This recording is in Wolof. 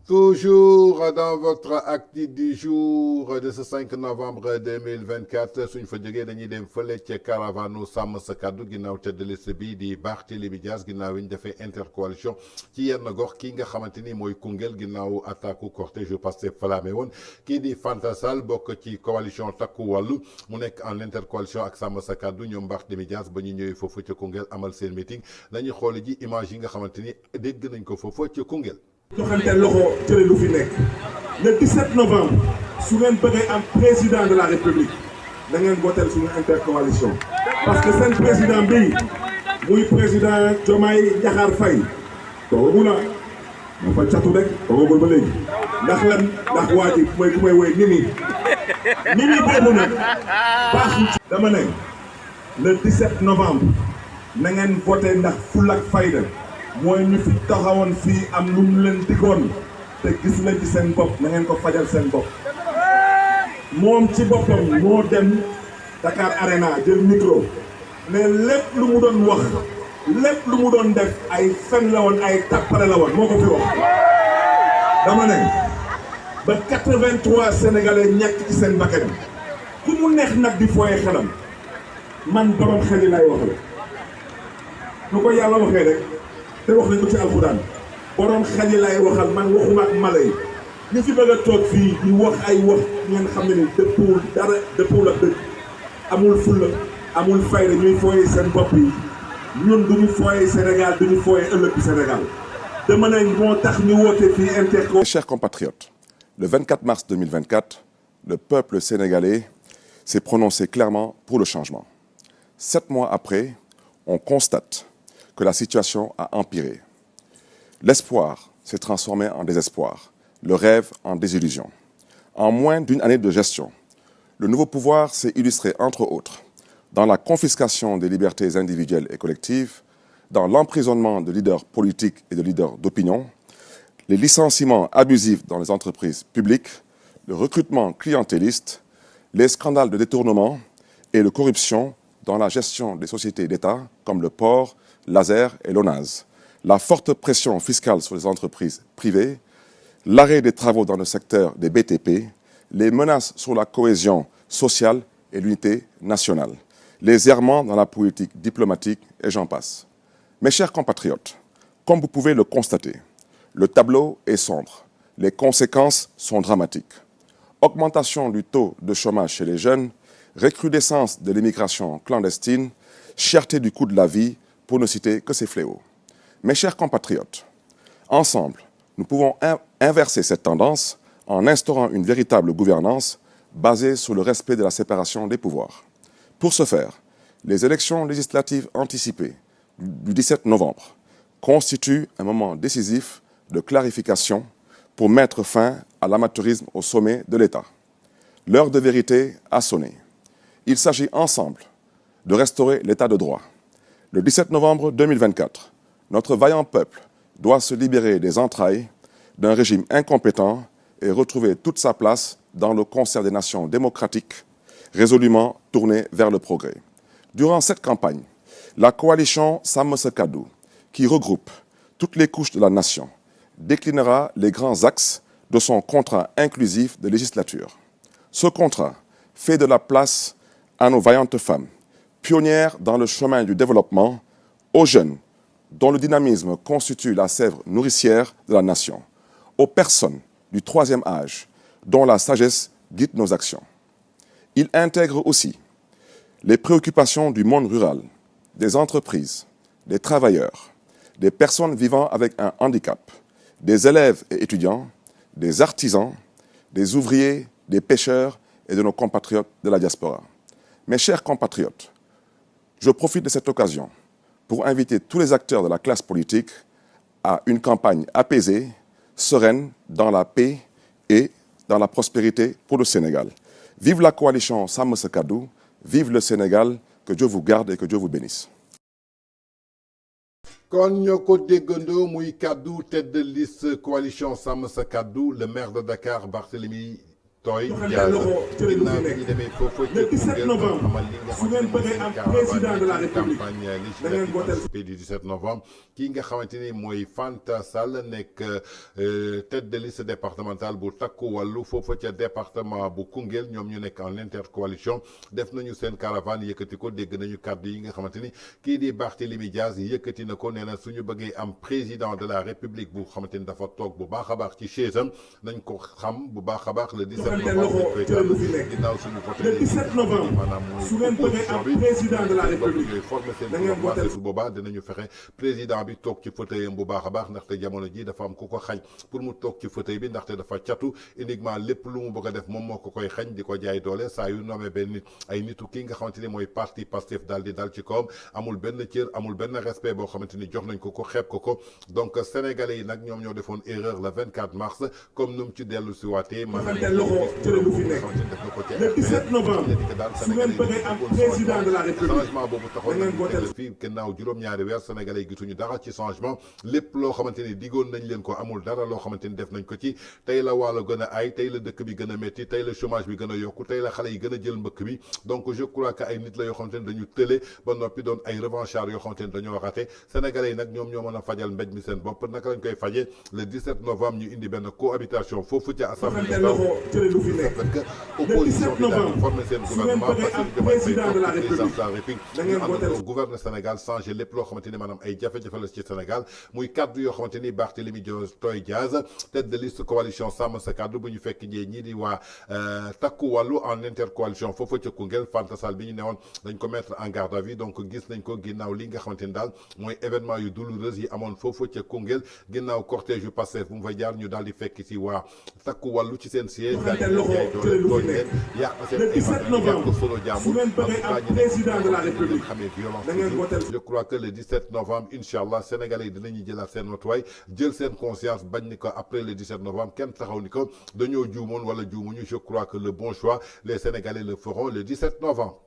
Toujours dans votre acte du jour de ce 5 novembre 2024 suñ fa jógee dañuy dem fële ca caravane sàmm sa kàddu ginnaaw tête de liste bi di Barthélémy Dias ginnaaw yi ñu defee intercoalition ci yenn gox kii nga xamante ni mooy Koungheul ginnaaw attaque cortège Pastef falaame woon kii di Fanta Sall bokk ci coalition takku wàllu mu nekk en intercoalition ak sàmm sa kàddu ñoom Barthélémy Dias ba ñu ñëwee foofu ca Koungheul amal seen meeting dañuy xool ji image yi nga xamante ni dégg nañ ko foofu ca Koungheul. joxante loxo jële lu fi nekk le 17 novembre su ngeen bëggee am président de la république da ngeen voter suñu intercoalition parce que seen président bi muy président Diomaye Diakhar Faye toogagul na moo fa catu rek toogagul ba léegi ndax lan ndax waa ji mooy ku may woy Mimi boobu nag baaxul ci dama ne le 17 novembre na ngeen voter ndax fulla ak fayda mooy ñu fi taxawoon fii am lu mu leen digoon te gis nañ ci seen bopp na ngeen ko fajal seen bopp moom ci boppam moo dem Dakar Arena jël micro mais lépp lu mu doon wax lépp lu mu doon def ay fen la woon ay tappale la woon moo ko fi wax dama ne ba 83 sénégalais ñàkk ci seen bakkan ku mu neex nag di fooye xelam man borom xel yi lay wax rek nu ko yàlla waxee rek te wax nañ ko ci alxuraan borom xel yi lay waxal man waxuma ak mala yi ñu fi bëgg a toog fii di wax ay wax ngeen xam ne ni dëppul dara dëppul ak dëgg amul fulla amul fayda ñuy fooyee seen bopp yi ñun duñu fooyee Sénégal duñu fooyee ëllëg bi Sénégal dama ne moo tax ñu woote fii interco. Chers compatriotes, le 24 mars 2024, le peuple sénégalais s'est prononcé clairement pour le changement. 7 mois après, on constate que la situation a empiré. L'espoir s'est transformé en désespoir, le rêve en désillusion. En moins d'une année de gestion, le nouveau pouvoir s'est illustré, entre autres, dans la confiscation des libertés individuelles et collectives, dans l'emprisonnement de leaders politiques et de leaders d'opinion, les licenciements abusifs dans les entreprises publiques, le recrutement clientéliste, les scandales de détournement et de corruption dans la gestion des sociétés d'État comme le port, l'Azer et l'ONAS, la forte pression fiscale sur les entreprises privées, l'arrêt des travaux dans le secteur des BTP, les menaces sur la cohésion sociale et l'unité nationale, les errements dans la politique diplomatique et j'en passe. Mes chers compatriotes, comme vous pouvez le constater, le tableau est sombre, les conséquences sont dramatiques. Augmentation du taux de chômage chez les jeunes, recrudescence de l'immigration clandestine, cherté du coût de la vie, pour ne citer que ces fléaux. Mes chers compatriotes, ensemble, nous pouvons inverser cette tendance en instaurant une véritable gouvernance basée sur le respect de la séparation des pouvoirs. Pour ce faire, les élections législatives anticipées du 17 novembre constituent un moment décisif de clarification pour mettre fin à l'amateurisme au sommet de l'État. L'heure de vérité a sonné. Il s'agit ensemble de restaurer l'État de droit. Le 17 novembre 2024, notre vaillant peuple doit se libérer des entrailles d'un régime incompétent et retrouver toute sa place dans le concert des nations démocratiques, résolument tournées vers le progrès. Durant cette campagne, la coalition Sàmm Sa Kàddu, qui regroupe toutes les couches de la nation, déclinera les grands axes de son contrat inclusif de législature. Ce contrat fait de la place à nos vaillantes femmes, pionnières dans le chemin du développement, aux jeunes, dont le dynamisme constitue la sève nourricière de la nation, aux personnes du troisième âge, dont la sagesse guide nos actions. Il intègre aussi les préoccupations du monde rural, des entreprises, des travailleurs, des personnes vivant avec un handicap, des élèves et étudiants, des artisans, des ouvriers, des pêcheurs et de nos compatriotes de la diaspora. Mes chers compatriotes, je profite de cette occasion pour inviter tous les acteurs de la classe politique à une campagne apaisée, sereine, dans la paix et dans la prospérité pour le Sénégal. Vive la coalition Sàmm Sa Kàddu, vive le Sénégal, que Dieu vous garde et que Dieu vous bénisse. kon ñoo ko déggandoo muy kaddu tête de liste coalition Sàmm Sa Kàddu le maire de Dakar Barthélémy Toy Diaz ginnaaw bi ñu demee foofu ca Koungheul doon amal li nga xamante ni mooy seen caravane ci campagne législative anticipée du 17 novembre kii nga xamante ni mooy Fanta Sall nekk tête de liste départementale bu takku wàllu foofu ca département bu Koungheul ñoom ñu nekk en intercoalition def nañu seen caravane yëkkati ko dégg nañu kàddu yi nga xamante ni kii di Barthélémy Diaz yëkkati na ko nee na suñu bëggee am président de la république bu xamante ni dafa toog bu baax a baax ci chaise am nañ ko xam bu baax a baax le 17 ginnaaw suñu voté le 17 novembre maanaam su ngeen bëggee am président de la république yooyu former seen gouvernement su boobaa dinañu fexe président bi toog ci fauteuil bu baax a baax ndaxte jamono ji dafa am ku ko xañ pour mu toog ci fauteuil bi ndaxte dafa catu uniquement lépp lu mu bëgg a def moom moo ko koy xañ di ko jaay doole saa yu nommé benn nit ay nitu kii nga xamante ni mooy parti Pastef daal di dal ci kawam amul benn cër amul benn respect boo xamante ni jox nañ ko ko xeeb ko donc sénégalais yi nag ñoom ñoo defoon erreur le 24 mars comme nu mu ci dellu si waatee le 17 novembre su ngeen bëggee am président de la république changement boobu taxoon nañu teg fii gannaaw juróom-ñaari weer sénégalais yi gisuñu dara ci changement lépp loo xamante ni digoon nañ leen ko amul dara loo xamante ni def nañ ko ci tey la wàllu gën a ay tey la dëkk bi gën a métti tey la chômage bi gën a yokku tey la xale yi gën a jël mbëkk bi donc je crois que ay nit la yoo xamante ni dañu tële ba noppi doon ay revanchards yoo xamante ni dañoo raté sénégalais yi nag ñoom ñoo mën a fajal mbéj mi seen bopp naka lañ koy fajee le 17 novembre ñu indi benn cohabitation foofu ca assemblée opposition bi daal di former seen gouvernement président de la république ñu àndandoo gouverner Sénégal changé lépp loo xamante ni maanaam ay jafe-jafe la ci Sénégal muy kaddu yoo xamante ni Barthélémy Toye Diaz tête de liste coalition sàmm sa kaddu bu ñu fekk njee ñii di waa takku wàllu en intercoalition foofu ca Koungheul Fanta Sall bi ñu newoon dañ ko mettre en garde à vue donc gis nañ ko ginnaaw li nga xamante ni daal mooy événement yu douloureux yi amoon foofu ca Koungheul ginnaaw cortège yu Pastef bu mu fa jaar ñu daal di fekk ci waa takku wàllu ci seen siège le 17 novembre su ngeen bëggee am président de la république da ngeen voter. Je crois que le 17 novembre inchallah sénégalais yi dinañu jëlaat seen matuwaay jël seen conscience bañ ni ko après le 17 novembre kenn taxaw ni ko dañoo juumoon wala juumuñu. Je crois que le bon choix les sénégalais le feront le 17 novembre.